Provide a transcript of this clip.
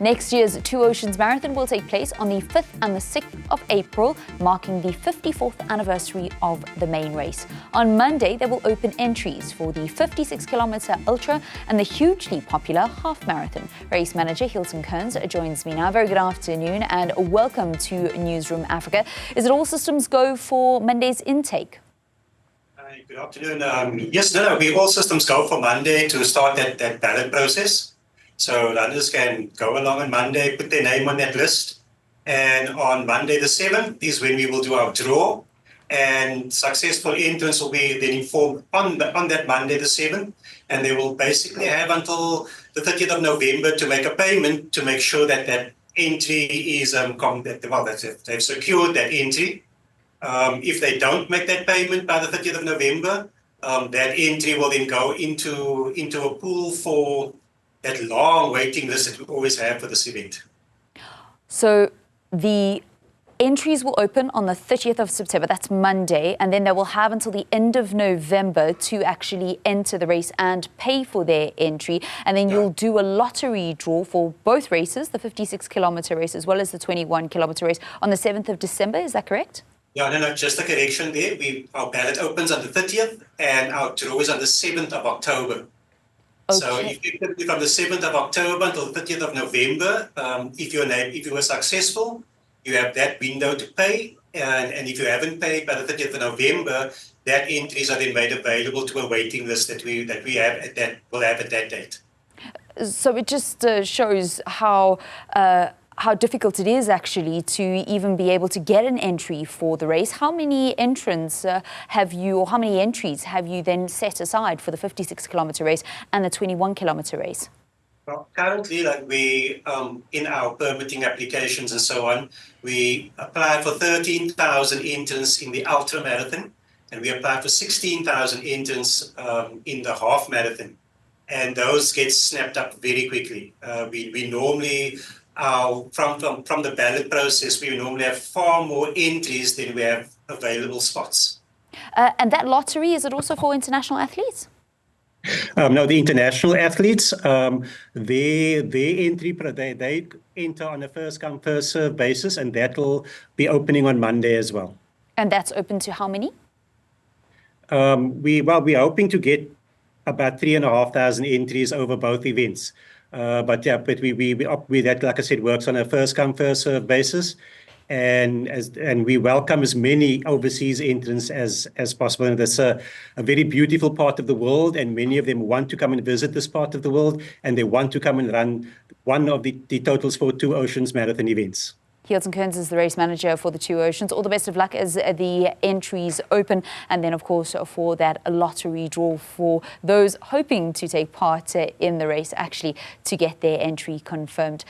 Next year's Two Oceans Marathon will take place on the 5th and the 6th of April, marking the 54th anniversary of the main race. On Monday, they will open entries for the 56-kilometre ultra and the hugely popular half marathon. Race manager Hilton Kearns joins me now. Very good afternoon and welcome to Newzroom Afrika. Is it all systems go for Monday's intake? Good afternoon. All systems go for Monday to start that ballot process. So runners can go along on Monday, put their name on that list. And on Monday the 7th is when we will do our draw. And successful entrants will be then informed on that Monday the 7th. And they will basically have until the 30th of November to make a payment to make sure that that entry is, they've secured that entry. If they don't make that payment by the 30th of November, that entry will then go into a pool for that long waiting list that we always have for this event. So the entries will open on the 30th of September, that's Monday, and then they will have until the end of November to actually enter the race and pay for their entry. And then you'll do a lottery draw for both races, the 56-kilometre race as well as the 21-kilometre race on the 7th of December, is that correct? No, just a correction there. Our ballot opens on the 30th and our draw is on the 7th of October. Okay. So effectively from the 7th of October until the 30th of November, if you were successful, you have that window to pay. And if you haven't paid by the 30th of November, that entries are then made available to a waiting list that we will have at that date. So it just shows how difficult it is actually to even be able to get an entry for the race. How many entrants how many entries have you then set aside for the 56-kilometre race and the 21-kilometre race? Well, currently, we in our permitting applications and so on, we applied for 13,000 entrants in the ultra marathon, and we applied for 16,000 entrants in the half marathon, and those get snapped up very quickly. We normally from the ballot process, we normally have far more entries than we have available spots. And that lottery, is it also for international athletes? No, the international athletes, their entry, they enter on a first-come, first-served basis, and that will be opening on Monday as well. And that's open to how many? We're hoping to get about 3,500 entries over both events. But that, like I said, works on a first-come, first-served basis, and we welcome as many overseas entrants as possible. And that's a very beautiful part of the world, and many of them want to come and visit this part of the world, and they want to come and run one of the Total Sport Two Oceans Marathon events. Hilton Kearns is the race manager for the Two Oceans. All the best of luck as the entries open, and then of course for that lottery draw for those hoping to take part in the race actually to get their entry confirmed.